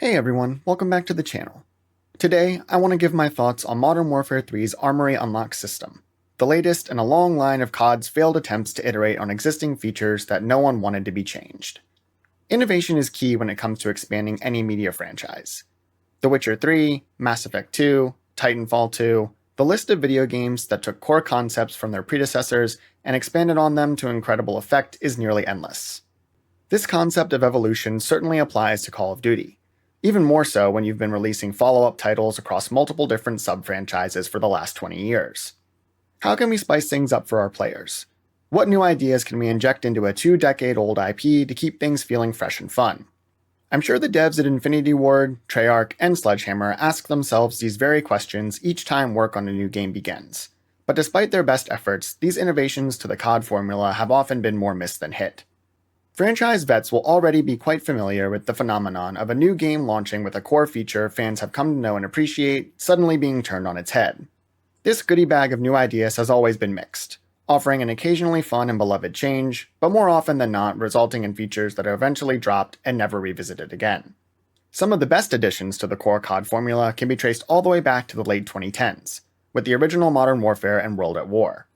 Hey everyone, welcome back to the channel. Today, I want to give my thoughts on Modern Warfare 3's Armory Unlock system, the latest in a long line of CoD's failed attempts to iterate on existing features that no one wanted to be changed. Innovation is key when it comes to expanding any media franchise. The Witcher 3, Mass Effect 2, Titanfall 2, the list of video games that took core concepts from their predecessors and expanded on them to incredible effect is nearly endless. This concept of evolution certainly applies to Call of Duty. Even more so when you've been releasing follow-up titles across multiple different sub-franchises for the last 20 years. How can we spice things up for our players? What new ideas can we inject into a 2-decade-old IP to keep things feeling fresh and fun? I'm sure the devs at Infinity Ward, Treyarch, and Sledgehammer ask themselves these very questions each time work on a new game begins. But despite their best efforts, these innovations to the CoD formula have often been more miss than hit. Franchise vets will already be quite familiar with the phenomenon of a new game launching with a core feature fans have come to know and appreciate suddenly being turned on its head. This goodie bag of new ideas has always been mixed, offering an occasionally fun and beloved change, but more often than not resulting in features that are eventually dropped and never revisited again. Some of the best additions to the core CoD formula can be traced all the way back to the late 2010s, with the original Modern Warfare and World at War.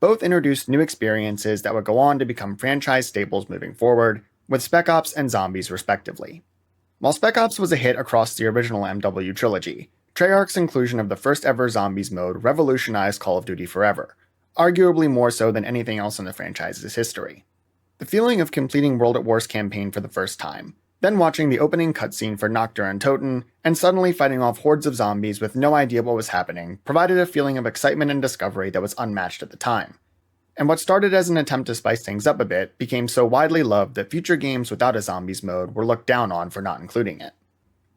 Both introduced new experiences that would go on to become franchise staples moving forward, with Spec Ops and Zombies respectively. While Spec Ops was a hit across the original MW trilogy, Treyarch's inclusion of the first ever Zombies mode revolutionized Call of Duty forever, arguably more so than anything else in the franchise's history. The feeling of completing World at War's campaign for the first time, then watching the opening cutscene for Noctur and Toten, and suddenly fighting off hordes of zombies with no idea what was happening, provided a feeling of excitement and discovery that was unmatched at the time. And what started as an attempt to spice things up a bit became so widely loved that future games without a zombies mode were looked down on for not including it.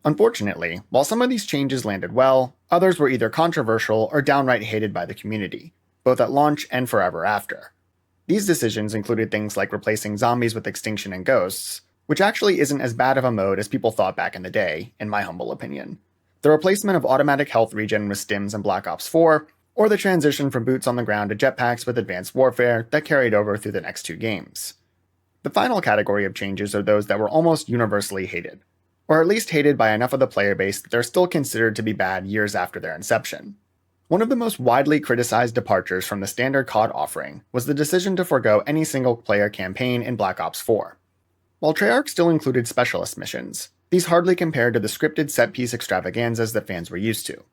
Unfortunately, while some of these changes landed well, others were either controversial or downright hated by the community, both at launch and forever after. These decisions included things like replacing zombies with extinction and ghosts, which actually isn't as bad of a mode as people thought back in the day, in my humble opinion. The replacement of automatic health regen with stims in Black Ops 4, or the transition from boots on the ground to jetpacks with Advanced Warfare that carried over through the next two games. The final category of changes are those that were almost universally hated, or at least hated by enough of the player base that they're still considered to be bad years after their inception. One of the most widely criticized departures from the standard CoD offering was the decision to forego any single-player campaign in Black Ops 4. While Treyarch still included specialist missions, these hardly compared to the scripted set-piece extravaganzas that fans were used to.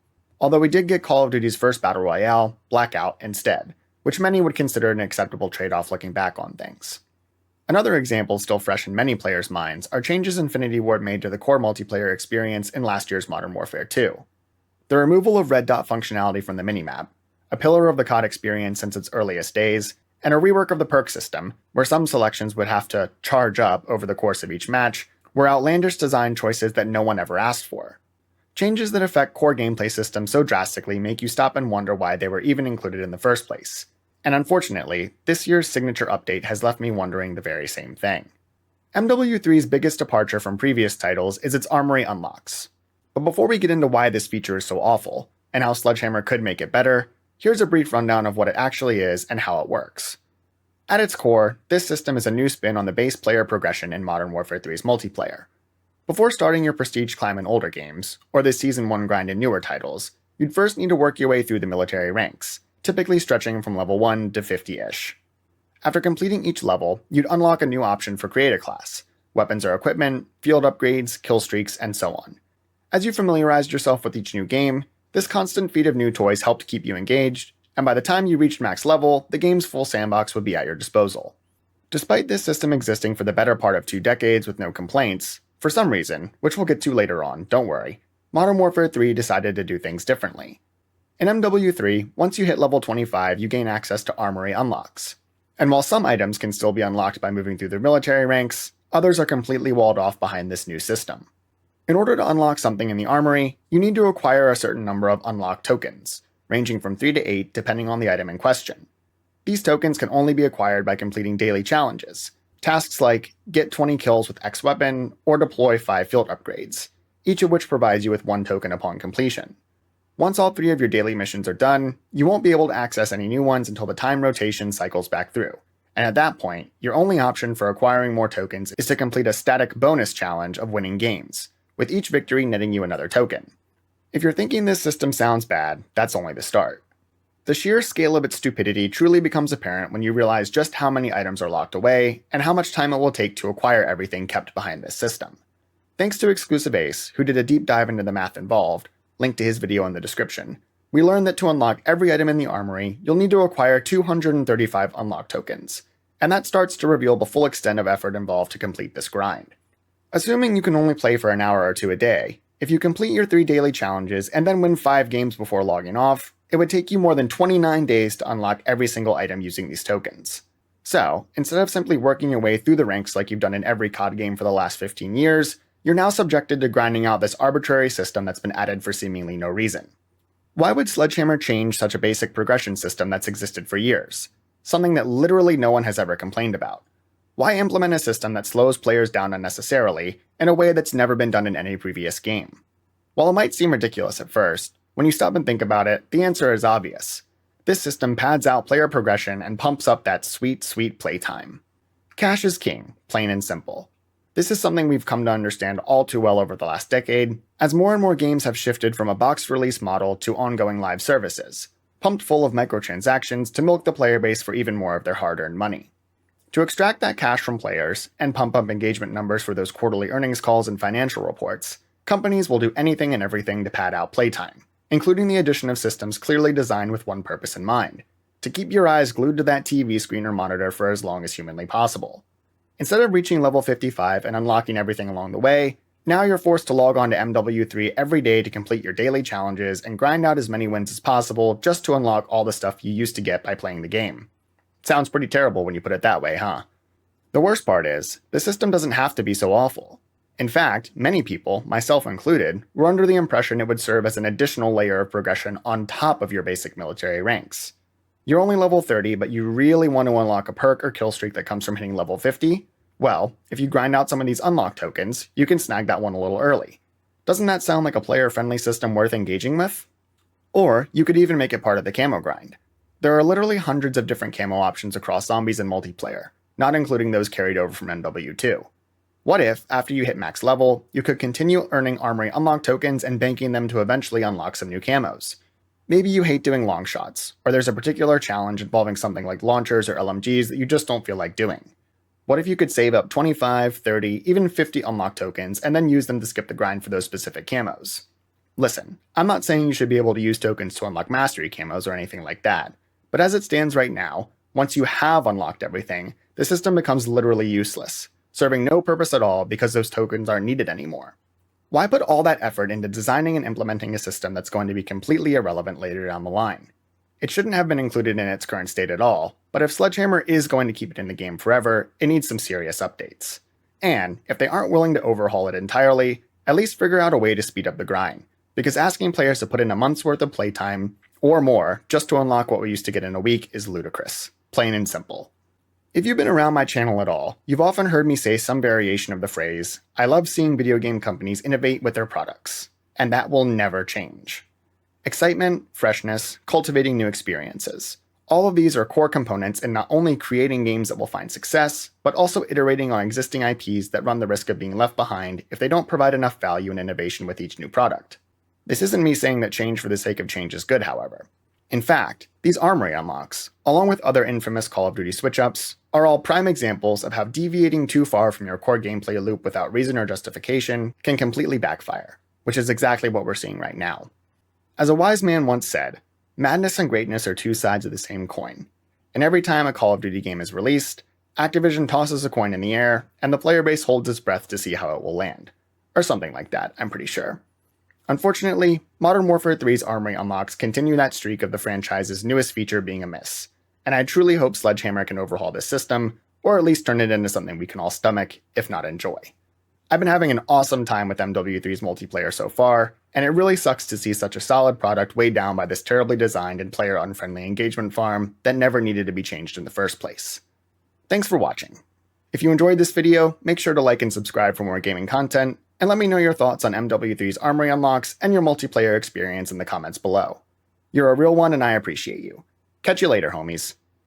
Although we did get Call of Duty's first Battle Royale, Blackout, instead, which many would consider an acceptable trade-off looking back on things. Another example still fresh in many players' minds are changes Infinity Ward made to the core multiplayer experience in last year's Modern Warfare 2. The removal of red dot functionality from the minimap, a pillar of the CoD experience since its earliest days, and a rework of the perk system, where some selections would have to charge up over the course of each match, were outlandish design choices that no one ever asked for. Changes that affect core gameplay systems so drastically make you stop and wonder why they were even included in the first place. And unfortunately, this year's signature update has left me wondering the very same thing. MW3's biggest departure from previous titles is its Armory Unlocks. But before we get into why this feature is so awful, and how Sledgehammer could make it better, here's a brief rundown of what it actually is and how it works. At its core, this system is a new spin on the base player progression in Modern Warfare 3's multiplayer. Before starting your prestige climb in older games, or the Season 1 grind in newer titles, you'd first need to work your way through the military ranks, typically stretching from level 1 to 50-ish. After completing each level, you'd unlock a new option for Create a Class, weapons or equipment, field upgrades, kill streaks, and so on. As you familiarized yourself with each new game, this constant feed of new toys helped keep you engaged, and by the time you reached max level, the game's full sandbox would be at your disposal. Despite this system existing for the better part of 2 decades with no complaints, for some reason, which we'll get to later on, don't worry, Modern Warfare 3 decided to do things differently. In MW3, once you hit level 25, you gain access to Armory Unlocks. And while some items can still be unlocked by moving through the military ranks, others are completely walled off behind this new system. In order to unlock something in the Armory, you need to acquire a certain number of unlocked tokens, ranging from 3 to 8 depending on the item in question. These tokens can only be acquired by completing daily challenges, tasks like get 20 kills with X weapon or deploy 5 field upgrades, each of which provides you with 1 token upon completion. Once all 3 of your daily missions are done, you won't be able to access any new ones until the time rotation cycles back through, and at that point, your only option for acquiring more tokens is to complete a static bonus challenge of winning games, with each victory netting you another token. If you're thinking this system sounds bad, that's only the start. The sheer scale of its stupidity truly becomes apparent when you realize just how many items are locked away, and how much time it will take to acquire everything kept behind this system. Thanks to Exclusive Ace, who did a deep dive into the math involved, link to his video in the description, we learned that to unlock every item in the armory, you'll need to acquire 235 unlock tokens, and that starts to reveal the full extent of effort involved to complete this grind. Assuming you can only play for an hour or two a day, if you complete your 3 daily challenges and then win 5 games before logging off, it would take you more than 29 days to unlock every single item using these tokens. So, instead of simply working your way through the ranks like you've done in every CoD game for the last 15 years, you're now subjected to grinding out this arbitrary system that's been added for seemingly no reason. Why would Sledgehammer change such a basic progression system that's existed for years? Something that literally no one has ever complained about. Why implement a system that slows players down unnecessarily in a way that's never been done in any previous game? While it might seem ridiculous at first, when you stop and think about it, the answer is obvious. This system pads out player progression and pumps up that sweet, sweet playtime. Cash is king, plain and simple. This is something we've come to understand all too well over the last decade, as more and more games have shifted from a boxed release model to ongoing live services, pumped full of microtransactions to milk the player base for even more of their hard-earned money. To extract that cash from players, and pump up engagement numbers for those quarterly earnings calls and financial reports, companies will do anything and everything to pad out playtime, including the addition of systems clearly designed with one purpose in mind: to keep your eyes glued to that TV screen or monitor for as long as humanly possible. Instead of reaching level 55 and unlocking everything along the way, now you're forced to log on to MW3 every day to complete your daily challenges and grind out as many wins as possible just to unlock all the stuff you used to get by playing the game. Sounds pretty terrible when you put it that way, huh? The worst part is, the system doesn't have to be so awful. In fact, many people, myself included, were under the impression it would serve as an additional layer of progression on top of your basic military ranks. You're only level 30, but you really want to unlock a perk or kill streak that comes from hitting level 50? Well, if you grind out some of these unlock tokens, you can snag that one a little early. Doesn't that sound like a player-friendly system worth engaging with? Or, you could even make it part of the camo grind. There are literally hundreds of different camo options across zombies and multiplayer, not including those carried over from MW2. What if, after you hit max level, you could continue earning Armory Unlock tokens and banking them to eventually unlock some new camos? Maybe you hate doing long shots, or there's a particular challenge involving something like launchers or LMGs that you just don't feel like doing. What if you could save up 25, 30, even 50 unlock tokens and then use them to skip the grind for those specific camos? Listen, I'm not saying you should be able to use tokens to unlock mastery camos or anything like that, but as it stands right now, once you have unlocked everything, the system becomes literally useless, serving no purpose at all because those tokens aren't needed anymore. Why put all that effort into designing and implementing a system that's going to be completely irrelevant later down the line? It shouldn't have been included in its current state at all, but if Sledgehammer is going to keep it in the game forever, it needs some serious updates. And if they aren't willing to overhaul it entirely, at least figure out a way to speed up the grind, because asking players to put in a month's worth of playtime, or more, just to unlock what we used to get in a week is ludicrous. Plain and simple. If you've been around my channel at all, you've often heard me say some variation of the phrase, "I love seeing video game companies innovate with their products," and that will never change. Excitement, freshness, cultivating new experiences. All of these are core components in not only creating games that will find success, but also iterating on existing IPs that run the risk of being left behind if they don't provide enough value and innovation with each new product. This isn't me saying that change for the sake of change is good, however. In fact, these Armory Unlocks, along with other infamous Call of Duty switch-ups, are all prime examples of how deviating too far from your core gameplay loop without reason or justification can completely backfire, which is exactly what we're seeing right now. As a wise man once said, madness and greatness are two sides of the same coin, and every time a Call of Duty game is released, Activision tosses a coin in the air, and the player base holds its breath to see how it will land. Or something like that, I'm pretty sure. Unfortunately, Modern Warfare 3's Armory Unlocks continue that streak of the franchise's newest feature being a miss, and I truly hope Sledgehammer can overhaul this system, or at least turn it into something we can all stomach, if not enjoy. I've been having an awesome time with MW3's multiplayer so far, and it really sucks to see such a solid product weighed down by this terribly designed and player-unfriendly engagement farm that never needed to be changed in the first place. Thanks for watching. If you enjoyed this video, make sure to like and subscribe for more gaming content, and let me know your thoughts on MW3's Armory Unlocks and your multiplayer experience in the comments below. You're a real one and I appreciate you. Catch you later, homies.